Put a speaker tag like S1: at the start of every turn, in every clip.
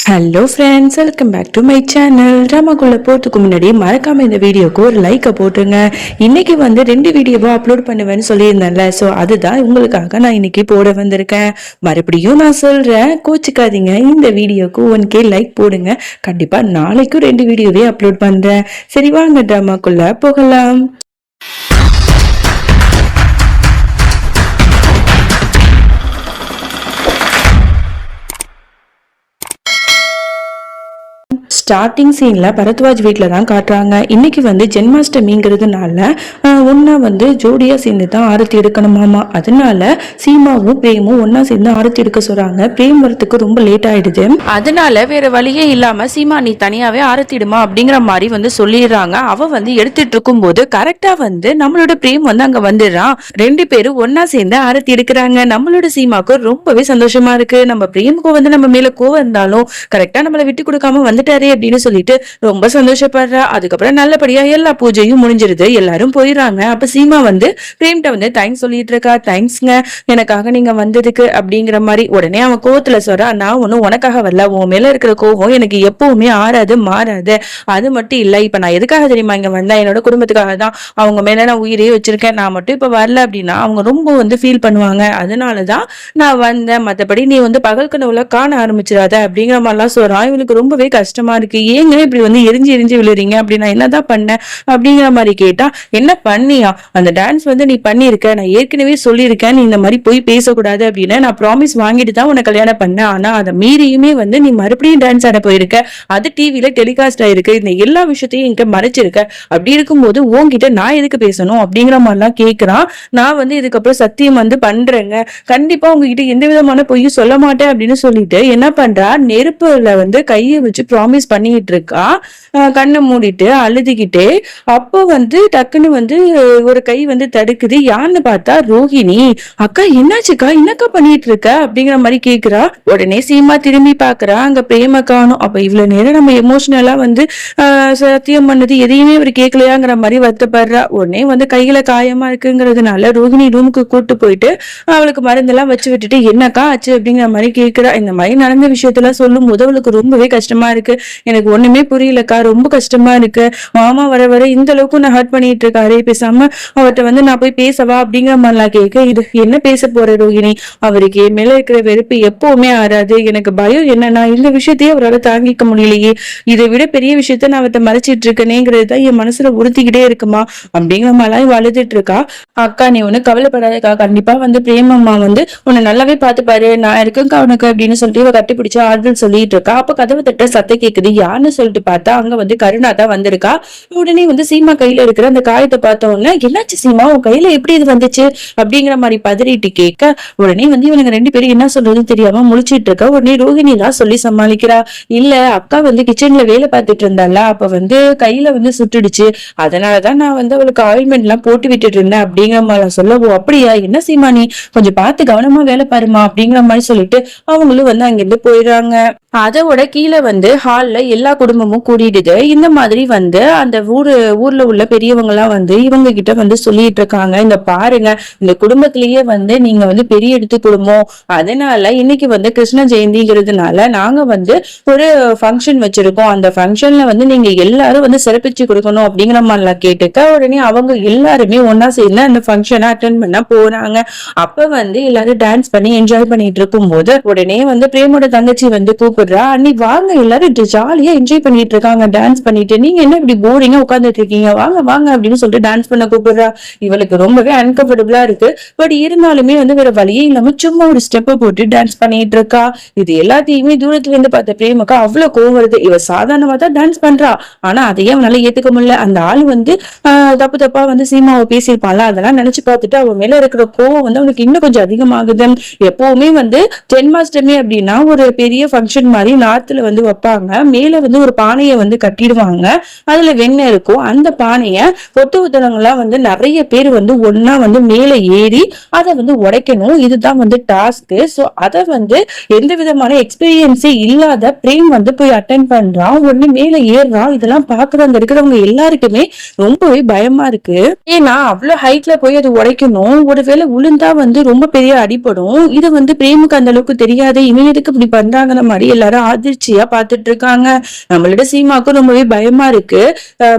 S1: Hello friends, welcome back to my channel. ட்ராமாக்குள்ளே போகிறதுக்கு முன்னாடி மறக்காமல் இந்த வீடியோக்கு ஒரு லைக்கை போட்டுருங்க. இன்றைக்கி வந்து 2 வீடியோவாக அப்லோட் பண்ணுவேன்னு சொல்லியிருந்தேன்ல, ஸோ அதுதான் உங்களுக்காக நான் இன்றைக்கி போட வந்திருக்கேன். மறுபடியும் நான் சொல்கிறேன், கோச்சிக்காதீங்க. இந்த வீடியோக்கு 1K லைக் போடுங்க. கண்டிப்பாக நாளைக்கும் 2 வீடியோவே அப்லோட் பண்ணுறேன். சரி வாங்க ட்ராமாக்குள்ளே போகலாம். ஸ்டார்டிங் சீன்ல பரத்வாஜ் வீட்டில் தான் காட்டுறாங்க. இன்னைக்கு வந்து ஜென்மாஷ்டமிங்கிறதுனால ஒன்னா வந்து ஜோடியா சேர்ந்து தான் ஆரத்தி எடுக்கணுமாமா. அதனால சீமாவும் பிரேமும் ஒன்னா சேர்ந்து ஆரத்தி எடுக்க சொல்றாங்க. பிரேம் வரத்துக்கு ரொம்ப லேட் ஆயிடுது. அதனால வேற வழியே இல்லாம சீமா நீ தனியாவே ஆரத்திடுமா அப்படிங்கிற மாதிரி வந்து சொல்லிடுறாங்க. அவ வந்து எடுத்துட்டு இருக்கும் போது கரெக்டா வந்து நம்மளோட பிரேம் வந்து அங்க வந்துடுறான். 2 பேரும் ஒன்னா சேர்ந்து ஆரத்தி எடுக்கிறாங்க. நம்மளோட சீமாக்கு ரொம்பவே சந்தோஷமா இருக்கு. நம்ம பிரேமுக்கு வந்து நம்ம மேல கோவம் இருந்தாலும் கரெக்டா நம்மளை விட்டு கொடுக்காம வந்துட்டாரு அப்படின்னு சொல்லிட்டு ரொம்ப சந்தோஷப்படுறா. அதுக்கப்புறம் நல்லபடியா எல்லா பூஜையும் முடிஞ்சிருது. எல்லாரும் போயிடுறாங்க. அப்ப சீமா வந்து பிரேம்கிட்ட வந்து தேங்க்ஸ் சொல்லிட்டு இருக்கா. தேங்க்ஸ்ங்க, எனக்காக நீங்க வந்ததுக்கு அப்படிங்கிற மாதிரி. உடனே அவன் கோவத்துல சொல்றா, நான் ஒன்னும் உனக்காக வரல, உன் மேல இருக்கிற கோவம் எனக்கு எப்பவுமே ஆறாது மாறாது. அது மட்டும் இல்ல, இப்ப நான் எதுக்காக தெரியுமா இங்க வந்தேன், என்னோட குடும்பத்துக்காக தான். அவங்க மேல நான் உயிரே வச்சிருக்கேன். நான் மட்டும் இப்ப வரல அப்படின்னா அவங்க ரொம்ப வந்து ஃபீல் பண்ணுவாங்க. அதனாலதான் நான் வந்தேன். மத்தபடி நீ வந்து பகல் கனவுல காண ஆரம்பிச்சிடாத அப்படிங்கிற மாதிரிலாம் சொல்றான். இவனுக்கு ரொம்பவே கஷ்டமா இருக்கு. ஏங்க இப்படி வந்து எரிஞ்சு விழுறீங்க அப்படின்னா என்னதான் பண்ண அப்படிங்கிற மாதிரி கேட்டா, என்ன பண்ணியா, அந்த டான்ஸ் வந்து நீ பண்ணிருக்க, நான் ஏற்கனவே சொல்லியிருக்கேன் நீ இந்த மாதிரி போய் பேசக்கூடாது அப்படின்னு. நான் ப்ராமிஸ் வாங்கிட்டு தான் உனக்கு கல்யாணம் பண்ணேன். ஆனா அதை மீறியுமே வந்து நீ மறுபடியும் டான்ஸ் ஆட போயிருக்க. அது டிவில டெலிகாஸ்ட் ஆயிருக்கு. இந்த எல்லா விஷயத்தையும் என்கிட்ட மறைச்சிருக்க. அப்படி இருக்கும்போது உன்கிட்ட நான் எதுக்கு பேசணும் அப்படிங்கிற மாதிரிலாம் கேட்கிறான். நான் வந்து இதுக்கப்புறம் சத்தியம் வந்து பண்றேங்க, கண்டிப்பா உங்ககிட்ட எந்த விதமான பொய்யும் சொல்ல மாட்டேன் அப்படின்னு சொல்லிட்டு என்ன பண்றா, நெருப்புல வந்து கையை வச்சு ப்ராமிஸ் பண்ணிட்டு இருக்கா. கண்ணை மூடிட்டு அழுதுகிட்டே. அப்போ வந்து டக்குன்னு வந்து ஒரு கை வந்து தடுக்குது. யாருன்னு பார்த்தா ரோஹிணி. அக்கா என்னாச்சுக்கா, என்னக்கா பண்ணிட்டு இருக்க அப்படிங்கிற மாதிரி கேக்குறா. உடனே சீமா திரும்பி பாக்குறா, அங்க பிரேம காணும். அப்ப இவ்வளவு நேரம் நம்ம எமோஷனலா வந்து சத்தியம் பண்ணது எதையுமே அவர் கேட்கலையாங்கிற மாதிரி வருத்தப்படுறா. உடனே வந்து கையில காயமா இருக்குங்கிறதுனால ரோஹிணி ரூமுக்கு கூட்டு போயிட்டு அவளுக்கு மருந்தெல்லாம் வச்சு விட்டுட்டு என்னக்கா ஆச்சு அப்படிங்கிற மாதிரி கேக்குறா. இந்த மாதிரி நடந்த விஷயத்தெல்லாம் சொல்லும் போது அவளுக்கு ரொம்பவே கஷ்டமா இருக்கு. எனக்கு ஒண்ணுமே புரியலக்கா, ரொம்ப கஷ்டமா இருக்கு. மாமா வர வர இந்த அளவுக்கு நான் ஹர்ட் பண்ணிட்டு இருக்காரு. பேசாம அவர்கிட்ட வந்து நான் போய் பேசவா அப்படிங்கிற மாதிரிலாம் கேட்க, இது என்ன பேச போற ரோஹிணி, அவருக்கு என் மேல இருக்கிற வெறுப்பு எப்பவுமே ஆறாது. எனக்கு பயம் என்னன்னா இந்த விஷயத்தையே அவரால் தாங்கிக்க முடியலையே, இதை விட பெரிய விஷயத்த நான் அவர்கிட்ட மறைச்சிட்டு இருக்கேனேங்கிறது தான் என் மனசுல உறுத்திக்கிட்டே இருக்குமா அப்படிங்கிற மாதிரிலாம் வளர்த்துட்டு இருக்கா. அக்கா நீ ஒண்ணு கவலைப்படாதக்கா, கண்டிப்பா வந்து பிரேமம்மா வந்து உன்னை நல்லாவே பாத்துப்பாரு, நான் இருக்கேன்க்கா உனக்கு அப்படின்னு சொல்லிட்டு இவ கட்டி பிடிச்சு ஆறுதல் சொல்லிட்டு இருக்கா. அப்ப கதவு தட்ட சத்தம் கேக்குது. யாருன்னு சொல்லிட்டு பார்த்தா அங்க வந்து கருணா தான் வந்திருக்கா. உடனே வந்து சீமா கையில இருக்கிற அந்த காயத்தை பார்த்த உடனே, என்னாச்சு சீமா, உன் கையில எப்படி இது வந்துச்சு அப்படிங்கிற மாதிரி பதறிட்டு கேட்க, உடனே வந்து இவனுங்க 2 பேரும் என்ன சொல்றதுன்னு தெரியாம முழிச்சிட்டு இருக்கா. உடனே ரோஹிணி தான் சொல்லி சமாளிக்கிறா, இல்ல அக்கா வந்து கிச்சன்ல வேலை பார்த்துட்டு இருந்தால, அப்ப வந்து கையில வந்து சுட்டுடுச்சு, அதனாலதான் நான் வந்து அவளுக்கு ஆயில்மெண்ட் எல்லாம் போட்டு விட்டுட்டு இருந்தேன் அப்படிங்கிற மாதிரி சொல்லவும், அப்படியா, என்ன சீமா நீ கொஞ்சம் பார்த்து கவனமா வேலை பாருமா அப்படிங்கிற மாதிரி சொல்லிட்டு அவங்களும் வந்து அங்கிருந்து போயிடுறாங்க. அதோட கீழே வந்து ஹால்ல எல்லா குடும்பமும் கூடிடுது. இந்த மாதிரி வந்து அந்த ஊர்ல உள்ள பெரியவங்க எல்லாம் வந்து இவங்க கிட்ட வந்து சொல்லிட்டு இருக்காங்க, இந்த பாருங்க, இந்த குடும்பத்திலேயே வந்து நீங்க வந்து பெரிய எடுத்து குடும்பம், அதனால இன்னைக்கு வந்து கிருஷ்ண ஜெயந்திங்கிறதுனால நாங்க வந்து ஒரு ஃபங்க்ஷன் வச்சிருக்கோம். அந்த ஃபங்க்ஷன்ல வந்து நீங்க எல்லாரும் வந்து சிறப்பிச்சு கொடுக்கணும் அப்படிங்கிற மாதிரிலாம் கேட்டுக்க, உடனே அவங்க எல்லாருமே ஒன்னா சேர்ந்து அந்த ஃபங்க்ஷனை அட்டென்ட் பண்ண போறாங்க. அப்ப வந்து எல்லாரும் டான்ஸ் பண்ணி என்ஜாய் பண்ணிட்டு இருக்கும் போது உடனே வந்து பிரேமோட தங்கச்சி வந்து கூப்பிடுறா, அன்னி வாங்க எல்லாரும் ஜாலியா என்ஜாய் பண்ணிட்டு இருக்காங்க டான்ஸ் பண்ணிட்டு, நீங்க என்ன இப்படி போரிங்கா உட்கார்ந்துட்டு இருக்கீங்க, வாங்க வாங்க அப்படின்னு சொல்லிட்டு டான்ஸ் பண்ண கூப்பிடுறா. இவளுக்கு ரொம்பவே அன்கம்ஃபர்டபுளா இருக்கு. பட் இருந்தாலுமே வந்து வேற வழியே இல்லாம சும்மா ஒரு ஸ்டெப்பை போட்டு டான்ஸ் பண்ணிட்டு இருக்கா. இது எல்லாத்தையுமே தூரத்துல இருந்து பார்த்த பிரேமுக்கு அவ்வளவு கோவம் வருது. இவ சாதாரணமா தான் டான்ஸ் பண்றா, ஆனா அதையே அவனால ஏத்துக்க முடியல. அந்த ஆள் வந்து தப்பு தப்பா வந்து சீமாவை பேசியிருப்பான்ல, அதெல்லாம் நினைச்சு பார்த்துட்டு அவன் மேல இருக்கிற கோவம் வந்து அவனுக்கு இன்னும் கொஞ்சம் அதிகமாகுது. எப்பவுமே வந்து ஜென்மாஷ்டமி அப்படின்னா ஒரு பெரிய ஃபங்க்ஷன் மாதிரி நார்த்ல வந்து வைப்பாங்க. மேல வந்து ஒரு பானையை வந்து கட்டிடுவாங்க, அதுல வெண்ணெய் இருக்கும். அந்த பானைய ஒட்டு ஒருத்தவங்க இருக்கிறவங்கலாம் வந்து நிறைய பேர் வந்து ஒன்னா வந்து மேல ஏறி அதை வந்து உடைக்கணும். இதுதான் வந்து டாஸ்க். சோ அதை வந்து எந்த விதமான எக்ஸ்பீரியன்ஸே இல்லாத பிரேம் வந்து போய் அட்டென்ட் பண்றான். உடனே மேல ஏறுறான். இதெல்லாம் பாக்குறவங்க இருக்கிறவங்க எல்லாருக்குமே ரொம்பவே பயமா இருக்கு. ஏன்னா அவ்வளவு ஹைட்ல போய் அது உடைக்கணும். ஒருவேளை விழுந்தா வந்து ரொம்ப பெரிய அடிபடும். இது வந்து பிரேமுக்கு அந்த அளவுக்கு தெரியாது. இவன் எதுக்கு இப்படி பண்றாங்கிற மாதிரி எல்லாரும் அதிர்ச்சியா பாத்துட்டு இருக்காங்க. நம்மளோட சீமாவுக்கும் ரொம்பவே பயமா இருக்கு.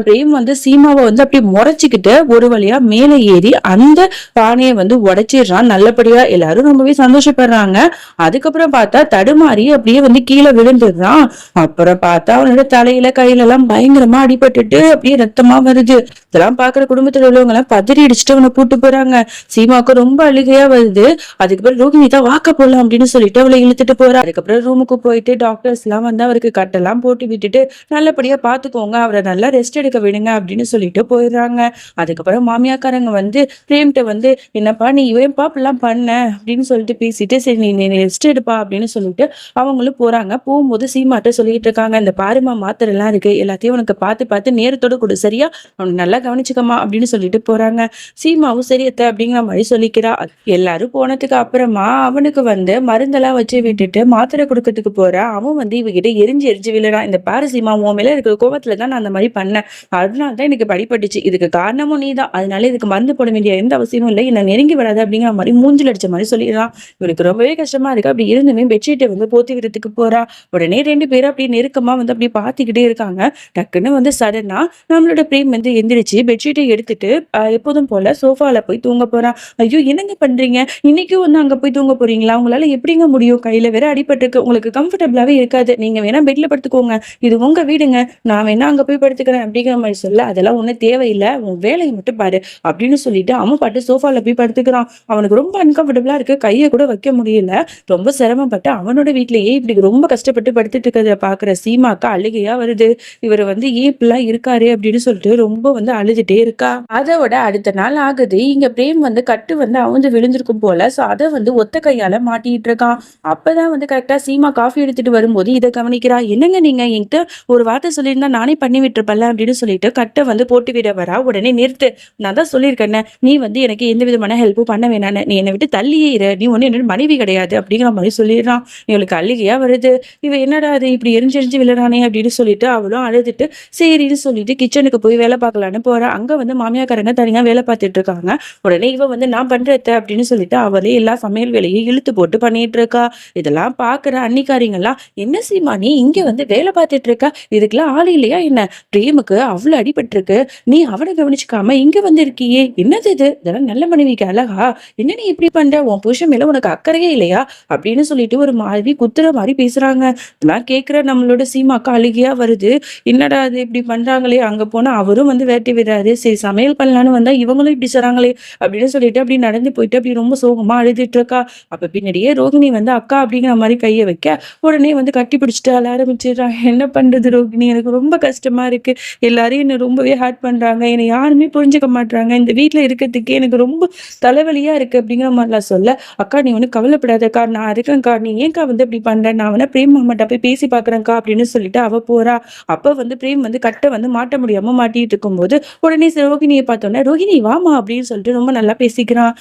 S1: பிரேம் வந்து சீமாவை வந்து அப்படி முறைச்சுக்கிட்டு ஒரு வழியா மேல ஏறி அந்த பானையை வந்து உடைச்சிடுறான். நல்லபடியா எல்லாரும் ரொம்பவே சந்தோஷப்படுறாங்க. அதுக்கப்புறம் பார்த்தா தடுமாறி அப்படியே வந்து கீழே விழுந்துடுறான். அப்புறம் பார்த்தா அவனோட தலையில கையில எல்லாம் பயங்கரமா அடிபட்டுட்டு அப்படியே ரத்தமா வருது. இதெல்லாம் பாக்குற குடும்பத்துல உள்ளவங்க எல்லாம் பதறி அடிச்சுட்டு அவனை கூட்டு போறாங்க. சீமாவுக்கு ரொம்ப அழுகையா வருது. அதுக்கப்புறம் ரோகிணி தான் வாக்க போடலாம் அப்படின்னு சொல்லிட்டு அவளை இழுத்துட்டு போறா. அதுக்கப்புறம் ரூமுக்கு போயிட்டு டாக்டர்ஸ் எல்லாம் வந்து அவருக்கு கட்டெல்லாம் போட்டு விட்டுட்டு நல்லபடியா பாத்துக்கோங்க, அவரை நல்லா ரெஸ்ட் எடுக்க விடுங்க அப்படின்னு சொல்லிட்டு போயிடுறாங்க. அதுக்கப்புறம் மாமியாக்காரங்க வந்து பிரேம்கிட்ட வந்து என்னப்பா நீ ஏன்பா இப்பெல்லாம் பண்ண அப்படின்னு சொல்லிட்டு பேசிட்டு சரி நீ ரெஸ்ட் எடுப்பா அப்படின்னு சொல்லிட்டு அவங்களும் போறாங்க. போகும்போது சீமாட்ட சொல்லிட்டு இருக்காங்க, இந்த பாருமா மாத்திரை எல்லாம் இருக்கு, எல்லாத்தையும் உனக்கு பார்த்து பார்த்து நேரத்தோட கொடு, சரியா அவனுக்கு நல்லா கவனிச்சுக்கமா அப்படின்னு சொல்லிட்டு போறாங்க. சீமாவும் சரியத்த அப்படிங்கிற மாதிரி சொல்லிக்கிறா. எல்லாரும் போனதுக்கு அப்புறமா அவனுக்கு வந்து மருந்தெல்லாம் வச்சு விட்டுட்டு மாத்திரை கொடுக்கறதுக்கு போறான். அவன் வந்து இவகிட்ட எரிஞ்சு எரிஞ்சு விழுறான். இந்த பாரு சீமா, உன் மேல இருக்கிற கோபத்துல தான் நான் அந்த மாதிரி பண்ணேன், அதனாலதான் எனக்கு படிப்பட்டுச்சு, இதுக்கு காரணமும் நீ தான், அதனால இதுக்கு மருந்து போட வேண்டிய எந்த அவசியமும் இல்லை, என்ன நெருங்கி விடாது அப்படிங்கிற மாதிரி மூஞ்சில் அடிச்ச மாதிரி சொல்லிடுறான். இவருக்கு ரொம்பவே கஷ்டமா இருக்கு. அப்படி இருந்துமே பெட்ஷீட்டை வந்து போத்தி விடுறதுக்கு போறா. உடனே ரெண்டு பேரும் அப்படியே நெருக்கமா வந்து அப்படியே பாத்துக்கிட்டே இருக்காங்க. டக்குன்னு வந்து சடனா நம்மளோட பிரேம் வந்து எந்திரிச்சு பெட்ஷீட்டை எடுத்துட்டு எப்போதும் போல சோஃபால போய் தூங்க போறான். ஐயோ என்னங்க பண்றீங்க, இன்னைக்கும் வந்து அங்க போய் தூங்க போறீங்களா, உங்களால எப்படிங்க முடியும், கையில வேற அடிபட்டிருக்கு, உங்களுக்கு கம்ஃபர்டபுளாவே இருக்காது, நீங்க வேணா பெட்ல படுத்துக்கோங்க, இது உங்க வீடுங்க, நான் வேணா அங்க போய் படுத்துக்கிறேன் அப்படிங்கிற மாதிரி சொல்ல, அதெல்லாம் ஒண்ணும் தேவையில்லை, உன் வேலையை மட்டும் பாரு அப்படின்னு சொல்லிட்டு அவன் பாட்டு சோஃபால போய் படுத்துக்கிறான். அவனுக்கு ரொம்ப அன்கம்ஃபர்டபுளா இருக்கு, கையை கூட வைக்க முடியல. ரொம்ப சிரமப்பட்டு அவனோட வீட்லயே இப்படி ரொம்ப கஷ்டப்பட்டு படுத்துட்டு இருக்கிறத பாக்குற சீமாக்கு அழுகையா வருது. இவர் வந்து ஏன் இப்படிலாம் இருக்காரு அப்படின்னு சொல்லிட்டு ரொம்ப வந்து அழுதுட்டே இருக்கா. அதோட அடுத்த நாள் ஆகுது. இங்க பிரேம் வந்து கட்டு வந்து அவந்து விழுந்திருக்கும் போல. சோ அதை வந்து ஒத்த கையால மாட்டிட்டு இருக்கான். அப்பதான் வந்து கரெக்டா சீமா காஃபி எடுத்துட்டு வரும்போது இதை கவனிக்கிறா. என்னங்க நீங்க என்கிட்ட ஒரு வார்த்தை சொல்லியிருந்தா நானே பண்ணி விட்டுருப்பல அப்படின்னு சொல்லிட்டு கட்டை வந்து போட்டு விட வரா. உடனே நிறுத்து, நான் தான் சொல்லியிருக்கேன், நீ வந்து எனக்கு எந்த விதமான ஹெல்ப்பும் பண்ண வேணான்னு, நீ என்னை விட்டு தள்ளியே இரு, நீ ஒண்ணு என்னோட மனைவி கிடையாது அப்படிங்கிற மாதிரி சொல்லிடுறான். இவளுக்கு அழுகையா வருது. இவ என்னடா அது இப்படி எரிஞ்செரிஞ்சு விழுறானே அப்படின்னு சொல்லிட்டு அவளும் அழுதுட்டு சரின்னு சொல்லிட்டு கிச்சனுக்கு போய் வேலை பார்க்கலான்னு போறா. அங்க வந்து மாமியாக்காரங்க தனியா வேலை பார்த்துட்டு இருக்காங்க. உடனே இவ வந்து நான் பண்றத அப்படின்னு சொல்லிட்டு அவளே எல்லா சமையல் வேலையும் இழுத்து போட்டு பண்ணிட்டு இருக்கா. இதெல்லாம் பாக்குற அன்னிக்காரிங்கெல்லாம் என்ன சீமா நீ இங்க வந்து வேலை பார்த்துட்டு இருக்கா, இதுக்கெல்லாம் ஆள் இல்லையா என்ன, பிரேமுக்கு அவ்வளவு அடிபட்டிருக்கு, நீ அவனை கவனிச்சுக்காம இங்க வந்து இருக்கியே, என்னது இது, இதெல்லாம் நல்ல மனைவிக்கு அழகா, என்ன நீ இப்படி பண்ற, உன் புருஷன் மேல உனக்கு அக்கறையே இல்லையா அப்படின்னு சொல்லிட்டு ஒரு மாதிரி குத்துற மாதிரி பேசுறாங்க. இதெல்லாம் கேட்கிற நம்மளோட சீமாக்கு அழுகையா வருது. என்னடா அது இப்படி பண்றாங்களே, அங்க போனா அவரும் வந்து வேட்டி விடுறாரு, சரி சமையல் பண்ணலான்னு வந்தா இவங்களும் இப்படி சொல்றாங்களே அப்படின்னு சொல்லிட்டு அப்படி நடந்து போயிட்டு அப்படி ரொம்ப சோகமா அழுதுட்டு இருக்கா. அப்ப பின்னாடியே ரோகிணி வந்து அக்கா அப்படிங்கிற மாதிரி கையை வைக்க உடனே வந்து கட்டி பிடிச்சிட்டு அழ ஆரம்பிச்சிடுறாங்க. என்ன பண்றது ரோகிணி, எனக்கு ரொம்ப கஷ்டமா இருக்கு, எல்லாரையும் என்ன ரொம்பவே ஹார்ட் பண்றாங்க, என்னை யாருமே புரிஞ்சுக்க மாட்டாங்க, இந்த வீட்டுல இருக்கிறதுக்கே எனக்கு ரொம்ப தலைவலியா இருக்கு அப்படிங்கிற மாதிரிலாம் சொல்ல, அக்கா நீ ஒன்னும் கவலைப்படாதக்கா, நான் இருக்கேன்க்கா, நீ ஏன்க்கா வந்து இப்படி பண்ற, நான் வேணா பிரேம் மாமாட்ட போய் பேசி பாக்குறேன்க்கா அப்படின்னு சொல்லிட்டு அவ போறா. அப்ப வந்து பிரேம் வந்து கட்டை வந்து மாட்ட முடியாம மாட்டிட்டு இருக்கும்போது உடனே ரோகிணியை பார்த்தோன்னே ரோகிணி வாமா அப்படின்னு சொல்லிட்டு ரொம்ப நல்லா பேசிக்கிறான்.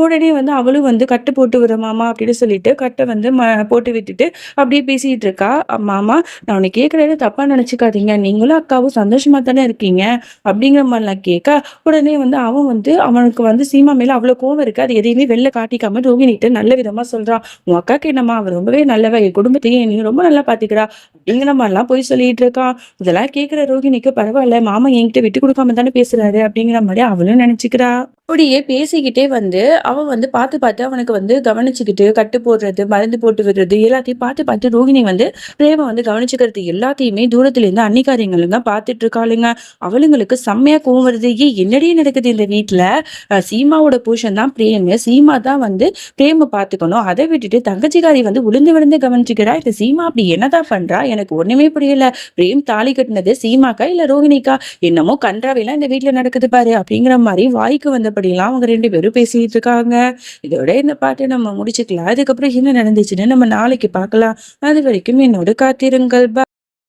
S1: உடனே வந்து அவளும் வந்து கட்டு போட்டு விடுற மாமா அப்படின்னு சொல்லிட்டு கட்டை வந்து போட்டு விட்டுட்டு அப்படியே பேசிட்டு இருக்கா. மாமா நான் உன்னை கேட்கறது தப்பா நினைச்சுக்காதீங்க, நீங்களும் அக்காவும் சந்தோஷமா தானே இருக்கீங்க அப்படிங்கிற மாதிரிலாம் கேட்க உடனே வந்து அவன் வந்து அவனுக்கு வந்து சீமா மேல அவ்வளவு கோவம் இருக்கு, அது எதையுமே வெளில காட்டிக்காம ரோகிணிட்டு நல்ல விதமா சொல்றான். உன் அக்காக்கு என்னம்மா, அவ ரொம்பவே நல்லவ, என் குடும்பத்தையும் நீ ரொம்ப நல்லா பாத்துக்கிறா அப்படிங்கிற மாதிரிலாம் போய் சொல்லிட்டு இருக்கான். இதெல்லாம் கேட்கிற ரோகிணிக்கு பரவாயில்ல, மாமா என்கிட்ட விட்டு கொடுக்காம தானே பேசுறாரு அப்படிங்கிற மாதிரி அவளும் நினைச்சுக்கிறா. அப்படியே பேசிக்கிட்டே வந்து அவன் வந்து பார்த்து பார்த்து அவனுக்கு வந்து கவனிச்சுக்கிட்டு கட்டு போடுறது மருந்து போட்டு விடுறது எல்லாத்தையும் பார்த்து பார்த்து ரோகிணி வந்து பிரேம வந்து கவனிச்சுக்கிறது எல்லாத்தையுமே தூரத்துல இருந்து அன்னிக்காரியங்களுங்க பார்த்துட்டு இருக்காளுங்க. அவளுங்களுக்கு செம்மையா கோவம் வருது. என்னடியே நடக்குது இந்த வீட்டுல, சீமாவோட புருஷன் தான் பிரேம், சீமா தான் வந்து பிரேம பாத்துக்கணும், அதை விட்டுட்டு தங்கச்சிக்காரி வந்து உளுந்து விழுந்து கவனிச்சுக்கிறா, இந்த சீமா அப்படி என்னதான் பண்றா, எனக்கு ஒண்ணுமே புரியல, பிரேம் தாலி கட்டினது சீமாக்கா இல்ல ரோகிணிக்கா, என்னமோ கன்றாவையெல்லாம் இந்த வீட்டுல நடக்குது பாரு அப்படிங்கிற மாதிரி வாய்க்கு வந்தபடியெல்லாம் அவங்க ரெண்டு பேரும் பேசிட்டு இருக்காங்க. இதோட இந்த பாட்டை நம்ம முடிச்சுக்கலாம். அதுக்கப்புறம் என்ன நடந்துச்சுன்னு நம்ம நாளைக்கு பார்க்கலாம். அது வரைக்கும் என்னோட காத்திருங்கள்.